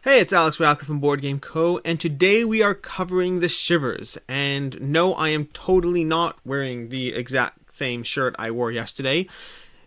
Hey, it's Alex Radcliffe from BoardGameCo, and today we are covering the Shivers. And no, I am totally not wearing the exact same shirt I wore yesterday.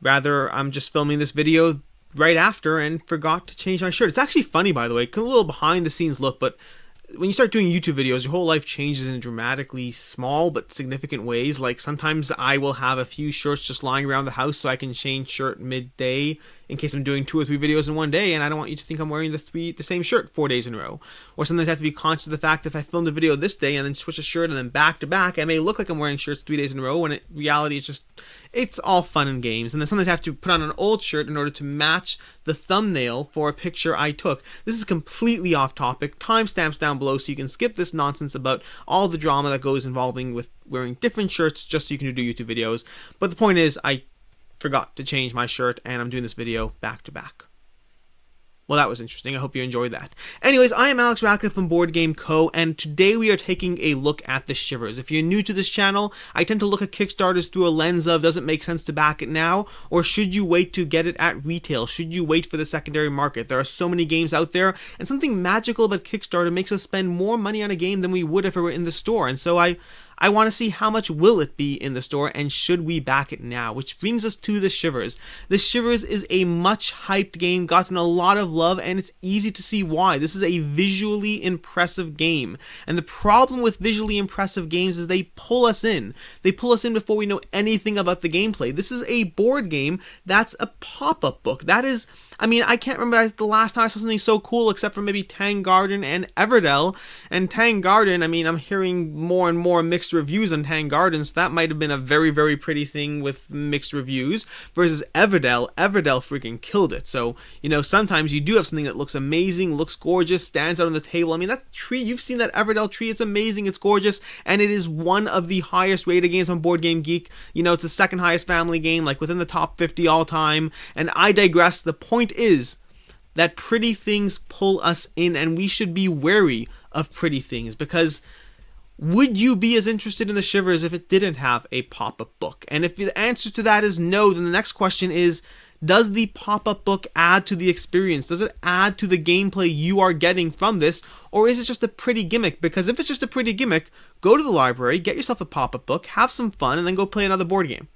Rather, I'm just filming this video right after and forgot to change my shirt. It's actually funny, by the way, a little behind the scenes look, but when you start doing YouTube videos, your whole life changes in dramatically small but significant ways. Like sometimes I will have a few shirts just lying around the house so I can change shirt midday in case I'm doing 2 or 3 videos in one day, and I don't want you to think I'm wearing the same shirt 4 days in a row. Or sometimes I have to be conscious of the fact that if I filmed a video this day and then switch a shirt and then back to back, I may look like I'm wearing shirts 3 days in a row, when in reality it's all fun and games. And then sometimes I have to put on an old shirt in order to match the thumbnail for a picture I took. This is completely off topic. Timestamps down below so you can skip this nonsense about all the drama that goes involving with wearing different shirts just so you can do YouTube videos. But the point is, I forgot to change my shirt and I'm doing this video back to back. Well, that was interesting. I hope you enjoyed that. Anyways, I am Alex Radcliffe from BoardGameCo, and today we are taking a look at the Shivers. If you're new to this channel, I tend to look at Kickstarters through a lens of, does it make sense to back it now, or should you wait to get it at retail? Should you wait for the secondary market? There are so many games out there, and something magical about Kickstarter makes us spend more money on a game than we would if it were in the store. And so I want to see how much will it be in the store and should we back it now, which brings us to the Shivers. The Shivers is a much hyped game, gotten a lot of love, and it's easy to see why. This is a visually impressive game, and the problem with visually impressive games is they pull us in. They pull us in before we know anything about the gameplay. This is a board game that's a pop-up book. That is, I mean, I can't remember the last time I saw something so cool except for maybe Tang Garden and Everdell. And Tang Garden, I mean, I'm hearing more and more mixed reviews on Tang Garden, so that might have been a very, very pretty thing with mixed reviews. Versus Everdell freaking killed it. So, you know, sometimes you do have something that looks amazing, looks gorgeous, stands out on the table. I mean, that tree, you've seen that Everdell tree, it's amazing, it's gorgeous, and it is one of the highest rated games on BoardGameGeek. You know, it's the second highest family game, like within the top 50 all time. And I digress. The point is that pretty things pull us in, and we should be wary of pretty things, because would you be as interested in the Shivers if it didn't have a pop-up book? And if the answer to that is no, then the next question is, does the pop-up book add to the experience? Does it add to the gameplay you are getting from this? Or is it just a pretty gimmick? Because if it's just a pretty gimmick, go to the library, get yourself a pop-up book, have some fun, and then go play another board game.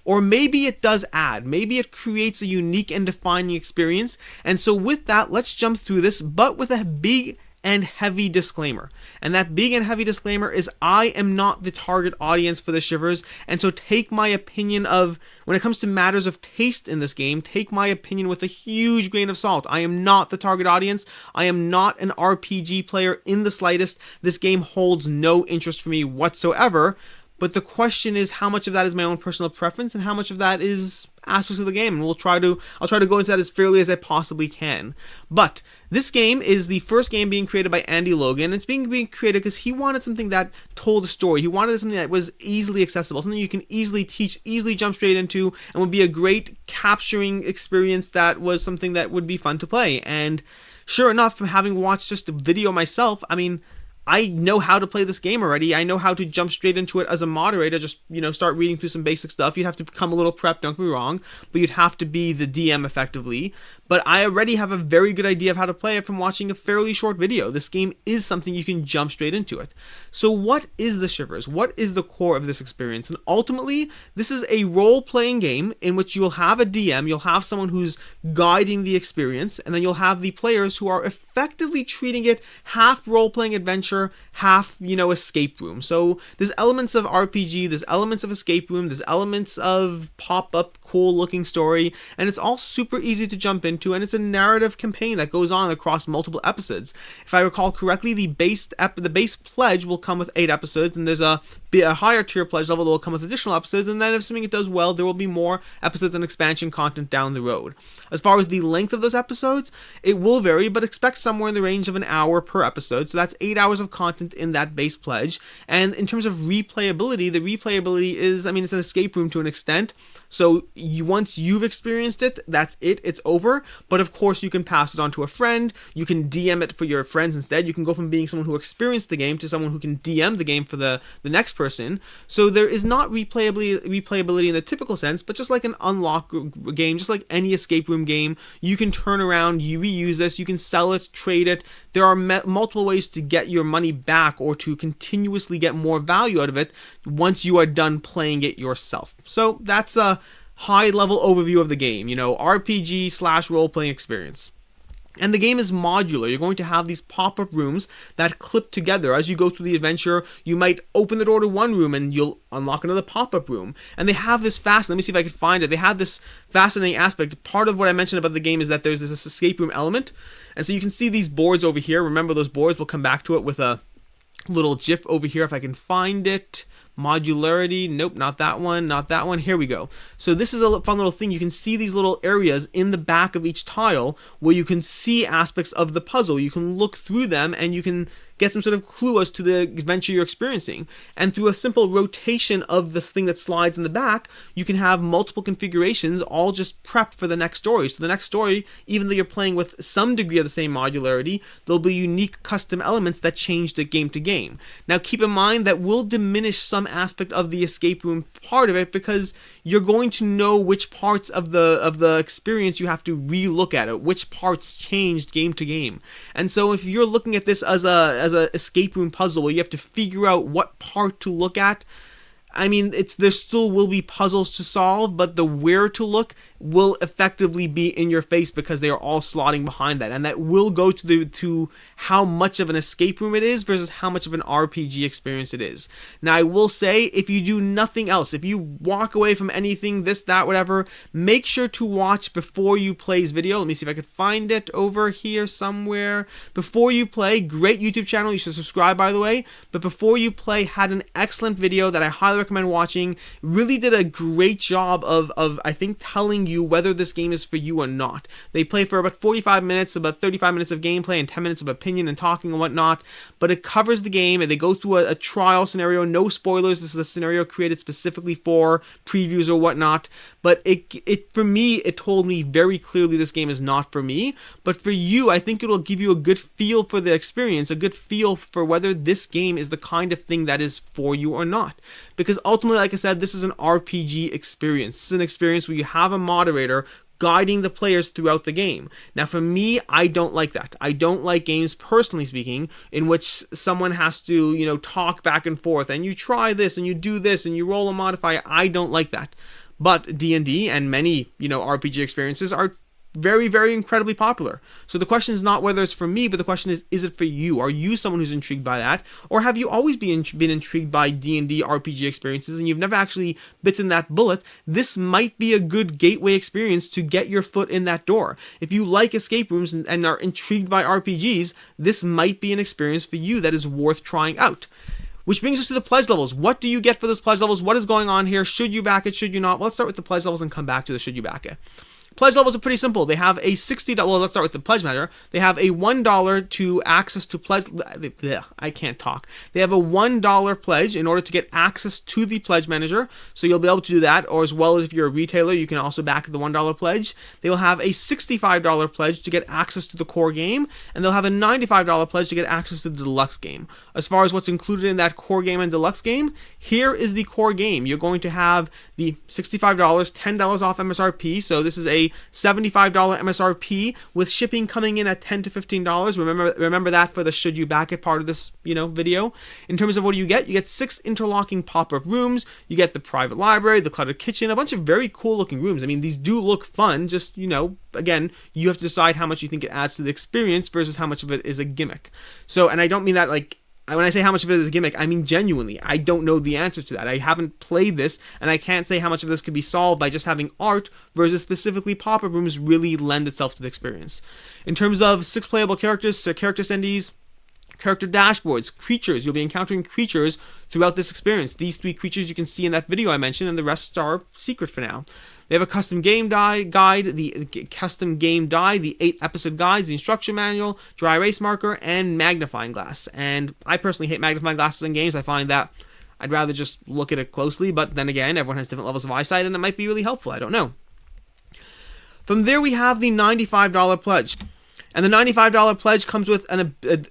Or maybe it does add. Maybe it creates a unique and defining experience. And so with that, let's jump through this, but with a big and heavy disclaimer. And that big and heavy disclaimer is I am not the target audience for the Shivers, and so take my opinion of, when it comes to matters of taste in this game, take my opinion with a huge grain of salt. I am not the target audience. I am not an RPG player in the slightest. This game holds no interest for me whatsoever. But the question is, how much of that is my own personal preference and how much of that is aspects of the game, and I'll try to go into that as fairly as I possibly can. But this game is the first game being created by Andy Logan. It's being created because he wanted something that told a story. He wanted something that was easily accessible, something you can easily teach, easily jump straight into, and would be a great capturing experience that was something that would be fun to play. And sure enough, from having watched just a video myself, I mean, I know how to play this game already. I know how to jump straight into it as a moderator, just, you know, start reading through some basic stuff. You'd have to become a little prepped, don't get me wrong, but you'd have to be the DM effectively. But I already have a very good idea of how to play it from watching a fairly short video. This game is something you can jump straight into it. So what is the Shivers? What is the core of this experience? And ultimately, this is a role-playing game in which you'll have a DM, you'll have someone who's guiding the experience, and then you'll have the players who are effectively treating it half role-playing adventure, half, you know, escape room. So there's elements of RPG, there's elements of escape room, there's elements of pop-up, cool-looking story, and it's all super easy to jump into, and it's a narrative campaign that goes on across multiple episodes. If I recall correctly, the base pledge will come with 8 episodes, and there's a higher tier pledge level that will come with additional episodes, and then assuming it does well, there will be more episodes and expansion content down the road. As far as the length of those episodes, it will vary, but expect somewhere in the range of an hour per episode, so that's 8 hours of content in that base pledge. And in terms of replayability, the replayability is, I mean, it's an escape room to an extent, so once you've experienced it, that's it, it's over. But of course, you can pass it on to a friend, you can DM it for your friends instead, you can go from being someone who experienced the game to someone who can DM the game for the next person, so there is not replayability in the typical sense, but just like an unlock game, just like any escape room game, you can turn around, you reuse this, you can sell it, trade it. There are multiple ways to get your money back or to continuously get more value out of it once you are done playing it yourself. So that's a high-level overview of the game, RPG / role-playing experience. And the game is modular. You're going to have these pop-up rooms that clip together. As you go through the adventure, you might open the door to one room and you'll unlock another pop-up room. And they have this let me see if I can find it. They have this fascinating aspect. Part of what I mentioned about the game is that there's this escape room element. And so you can see these boards over here. Remember those boards? We'll come back to it with a little GIF over here if I can find it. Modularity, nope, not that one, here we go. So this is a fun little thing. You can see these little areas in the back of each tile where you can see aspects of the puzzle. You can look through them and you can get some sort of clue as to the adventure you're experiencing. And through a simple rotation of this thing that slides in the back, you can have multiple configurations all just prepped for the next story. So the next story, even though you're playing with some degree of the same modularity, there'll be unique custom elements that change the game to game. Now keep in mind that will diminish some aspect of the escape room part of it because you're going to know which parts of the experience you have to re-look at it, which parts changed game to game. And so if you're looking at this as a escape room puzzle where you have to figure out what part to look at, I mean, there still will be puzzles to solve, but the where to look will effectively be in your face because they are all slotting behind that, and that will go to how much of an escape room it is versus how much of an RPG experience it is. Now, I will say, if you do nothing else, if you walk away from anything, this, that, whatever, make sure to watch before you play's video. Let me see if I could find it over here somewhere. Before you play, great YouTube channel. You should subscribe, by the way. But before you play, had an excellent video that I highly recommend watching. Really did a great job of I think telling you whether this game is for you or not. They play for about 45 minutes, about 35 minutes of gameplay and 10 minutes of opinion and talking and whatnot, but it covers the game and they go through a trial scenario. No spoilers, this is a scenario created specifically for previews or whatnot, but it for me, it told me very clearly this game is not for me. But for you, I think it'll give you a good feel for the experience, a good feel for whether this game is the kind of thing that is for you or not. Because ultimately, like I said, this is an RPG experience. This is an experience where you have a moderator guiding the players throughout the game. Now, for me, I don't like that. I don't like games, personally speaking, in which someone has to, talk back and forth, and you try this, and you do this, and you roll a modifier. I don't like that. But D&D and many, RPG experiences are very, very incredibly popular. So the question is not whether it's for me, but the question is it for you? Are you someone who's intrigued by that? Or have you always been intrigued by D&D RPG experiences and you've never actually bitten that bullet? This might be a good gateway experience to get your foot in that door. If you like escape rooms and are intrigued by RPGs, this might be an experience for you that is worth trying out. Which brings us to the pledge levels. What do you get for those pledge levels? What is going on here? Should you back it? Should you not? Well, let's start with the pledge levels and come back to the should you back it. Pledge levels are pretty simple. They have a $60, well, let's start with the pledge measure. They have a $1 to access to pledge, I can't talk. They have a $1 pledge in order to get access to the pledge manager. So you'll be able to do that, or as well as if you're a retailer, you can also back the $1 pledge. They will have a $65 pledge to get access to the core game, and they'll have a $95 pledge to get access to the deluxe game. As far as what's included in that core game and deluxe game, here is the core game. You're going to have the $65, $10 off MSRP, so this is a $75 MSRP with shipping coming in at $10 to $15. Remember that for the should you back it part of this video. In terms of what do you get 6 interlocking pop-up rooms. You get the private library, the cluttered kitchen, a bunch of very cool looking rooms. I mean, these do look fun, just again, you have to decide how much you think it adds to the experience versus how much of it is a gimmick. So, and I don't mean that when I say how much of it is a gimmick, I mean genuinely. I don't know the answer to that. I haven't played this, and I can't say how much of this could be solved by just having art versus specifically pop-up rooms really lend itself to the experience. In terms of 6 playable characters, so character sendies, character dashboards, creatures. You'll be encountering creatures throughout this experience. These 3 creatures you can see in that video I mentioned, and the rest are secret for now. They have a custom game guide, the 8 episode guides, the instruction manual, dry erase marker, and magnifying glass. And I personally hate magnifying glasses in games. I find that I'd rather just look at it closely, but then again, everyone has different levels of eyesight, and it might be really helpful. I don't know. From there, we have the $95 pledge. And the $95 pledge comes with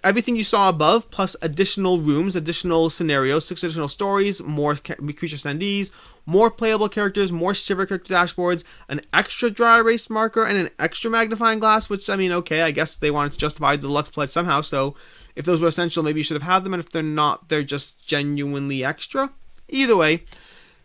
everything you saw above, plus additional rooms, additional scenarios, 6 additional stories, more creature standees, more playable characters, more Shiver character dashboards, an extra dry erase marker, and an extra magnifying glass, which, I mean, okay, I guess they wanted to justify the deluxe pledge somehow, so if those were essential, maybe you should have had them, and if they're not, they're just genuinely extra. Either way.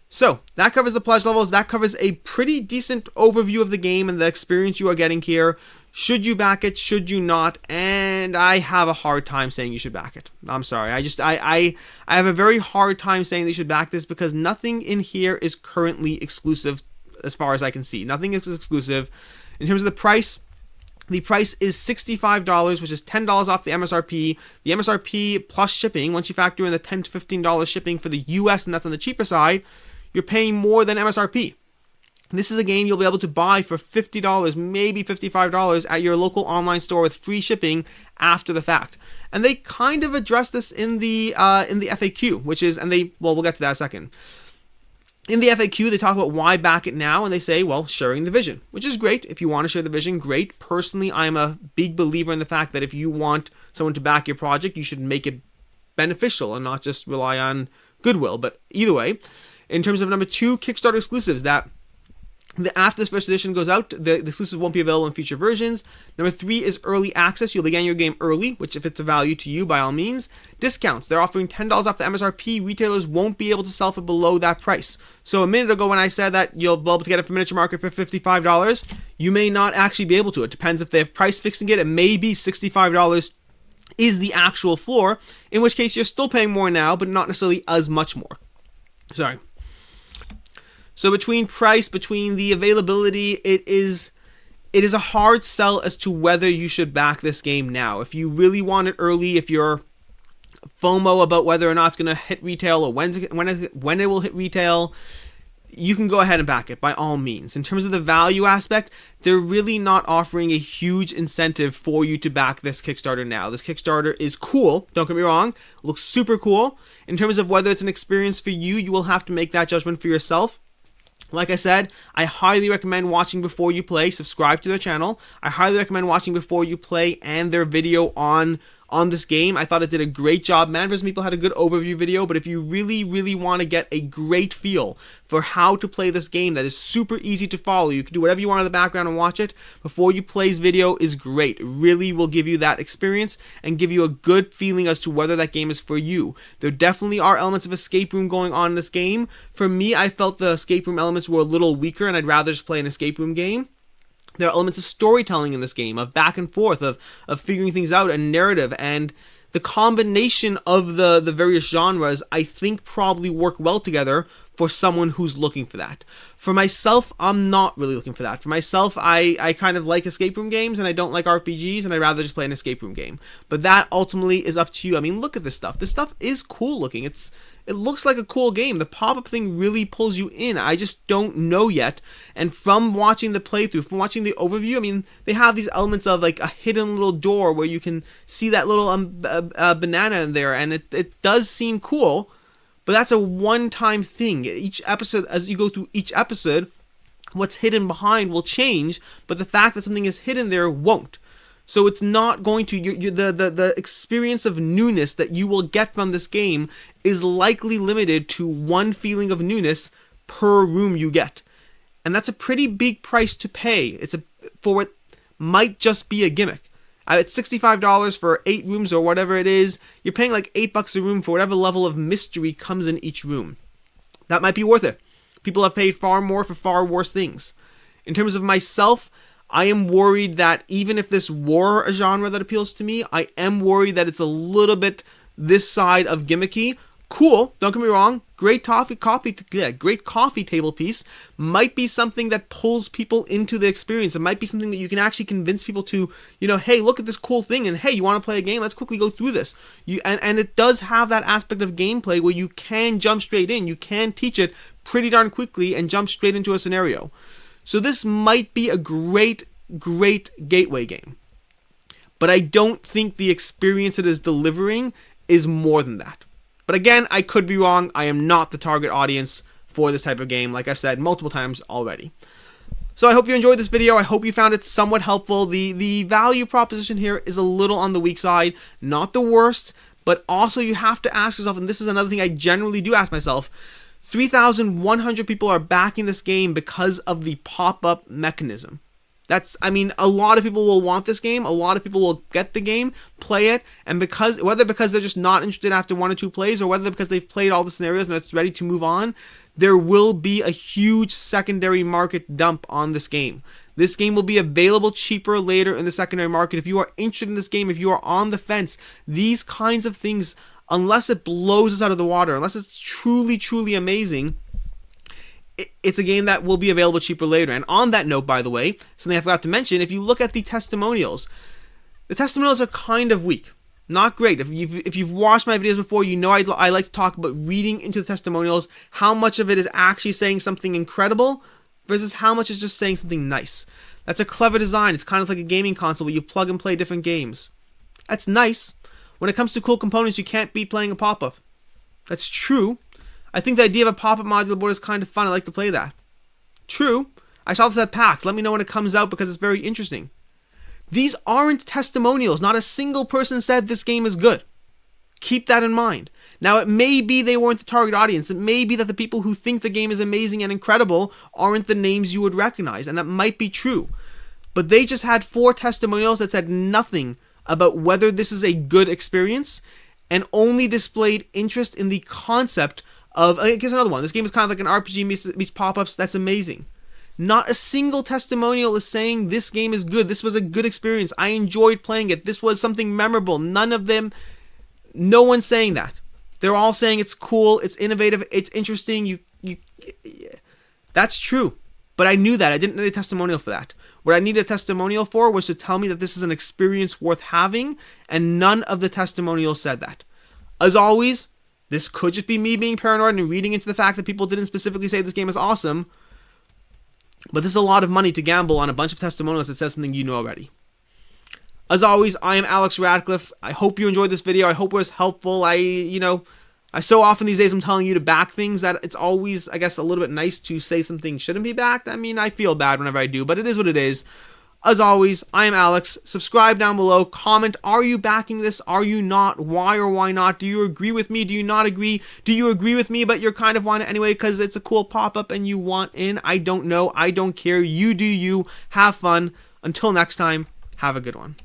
So, that covers the pledge levels. That covers a pretty decent overview of the game and the experience you are getting here. Should you back it? Should you not? And I have a hard time saying you should back it. I'm sorry. I have a very hard time saying that you should back this because nothing in here is currently exclusive as far as I can see. Nothing is exclusive. In terms of the price is $65, which is $10 off the MSRP. The MSRP plus shipping, once you factor in the $10 to $15 shipping for the US, and that's on the cheaper side, you're paying more than MSRP. This is a game you'll be able to buy for $50, maybe $55 at your local online store with free shipping after the fact. And they kind of address this in the FAQ, which is, we'll get to that in a second. In the FAQ, they talk about why back it now, and they say, well, sharing the vision, which is great. If you want to share the vision, great. Personally, I'm a big believer in the fact that if you want someone to back your project, you should make it beneficial and not just rely on goodwill. But either way, in terms of number 2, Kickstarter exclusives, that after this first edition goes out, the exclusives won't be available in future versions. Number 3 is early access. You'll be getting your game early, which if it's a value to you, by all means. Discounts. They're offering $10 off the MSRP. Retailers won't be able to sell for below that price. So a minute ago when I said that you'll be able to get it for Miniature Market for $55, you may not actually be able to. It depends if they have price fixing it. It may be $65 is the actual floor, in which case you're still paying more now, but not necessarily as much more. Sorry. So between price, between the availability, it is a hard sell as to whether you should back this game now. If you really want it early, if you're FOMO about whether or not it's going to hit retail or when it will hit retail, you can go ahead and back it by all means. In terms of the value aspect, they're really not offering a huge incentive for you to back this Kickstarter now. This Kickstarter is cool, don't get me wrong, looks super cool. In terms of whether it's an experience for you, you will have to make that judgment for yourself. Like I said, I highly recommend watching before you play. Subscribe to their channel. I highly recommend watching before you play and their video on this game. I thought it did a great job. Manvers Meeple had a good overview video, but if you really, really want to get a great feel for how to play this game that is super easy to follow, you can do whatever you want in the background and watch it. Before you play's video is great. It really will give you that experience and give you a good feeling as to whether that game is for you. There definitely are elements of escape room going on in this game. For me, I felt the escape room elements were a little weaker and I'd rather just play an escape room game. There are elements of storytelling in this game, of back and forth, of figuring things out, and narrative, and the combination of the various genres, I think, probably work well together for someone who's looking for that. For myself, I'm not really looking for that. For myself, I kind of like escape room games, and I don't like RPGs, and I'd rather just play an escape room game. But that ultimately is up to you. I mean, look at this stuff. This stuff is cool looking. It looks like a cool game. The pop-up thing really pulls you in. I just don't know yet. And from watching the playthrough, from watching the overview, I mean, they have these elements of like a hidden little door where you can see that little banana in there, and it does seem cool. But that's a one-time thing. Each episode, as you go through each episode, what's hidden behind will change, but the fact that something is hidden there won't. So it's not going to, the experience of newness that you will get from this game is likely limited to one feeling of newness per room you get. And that's a pretty big price to pay. For what might just be a gimmick. It's $65 for 8 rooms or whatever it is. You're paying like $8 a room for whatever level of mystery comes in each room. That might be worth it. People have paid far more for far worse things. In terms of myself, I am worried that even if this were a genre that appeals to me, I am worried that it's a little bit this side of gimmicky. Cool, don't get me wrong, great coffee table piece. Might be something that pulls people into the experience. It might be something that you can actually convince people to, hey, look at this cool thing, and hey, you want to play a game? Let's quickly go through this. And it does have that aspect of gameplay where you can jump straight in. You can teach it pretty darn quickly and jump straight into a scenario. So this might be a great gateway game. But I don't think the experience it is delivering is more than that. But again, I could be wrong. I am not the target audience for this type of game, like I've said multiple times already. So I hope you enjoyed this video. I hope you found it somewhat helpful. The value proposition here is a little on the weak side, not the worst, but also you have to ask yourself, and this is another thing I generally do ask myself, 3,100 people are backing this game because of the pop-up mechanism. I mean, a lot of people will want this game, a lot of people will get the game, play it, and whether because they're just not interested after 1 or 2 plays, or whether because they've played all the scenarios and it's ready to move on, there will be a huge secondary market dump on this game. This game will be available cheaper later in the secondary market. If you are interested in this game, if you are on the fence, these kinds of things, unless it blows us out of the water, unless it's truly, truly amazing, it's a game that will be available cheaper later. And on that note, by the way, something I forgot to mention, if you look at the testimonials are kind of weak. Not great. If you've watched my videos before, you know I like to talk about reading into the testimonials, how much of it is actually saying something incredible versus how much is just saying something nice. That's a clever design. It's kind of like a gaming console where you plug and play different games. That's nice. When it comes to cool components, you can't beat playing a pop-up. That's true. I think the idea of a pop-up modular board is kind of fun. I like to play that. True. I saw this at PAX. Let me know when it comes out because it's very interesting. These aren't testimonials. Not a single person said this game is good. Keep that in mind. Now, it may be they weren't the target audience. It may be that the people who think the game is amazing and incredible aren't the names you would recognize, and that might be true. But they just had 4 testimonials that said nothing about whether this is a good experience and only displayed interest in the concept of, here's another one. This game is kind of like an RPG meets pop-ups. That's amazing. Not a single testimonial is saying this game is good. This was a good experience. I enjoyed playing it. This was something memorable. None of them, no one's saying that. They're all saying it's cool, it's innovative, it's interesting. That's true. But I knew that. I didn't need a testimonial for that. What I needed a testimonial for was to tell me that this is an experience worth having, and none of the testimonials said that. As always, this could just be me being paranoid and reading into the fact that people didn't specifically say this game is awesome. But this is a lot of money to gamble on a bunch of testimonials that says something you know already. As always, I am Alex Radcliffe. I hope you enjoyed this video. I hope it was helpful. I so often these days I'm telling you to back things that it's always, I guess, a little bit nice to say something shouldn't be backed. I mean, I feel bad whenever I do, but it is what it is. As always, I am Alex. Subscribe down below. Comment, are you backing this? Are you not? Why or why not? Do you agree with me? Do you not agree? Do you agree with me, but you're kind of want it anyway because it's a cool pop-up and you want in? I don't know. I don't care. You do you. Have fun. Until next time, have a good one.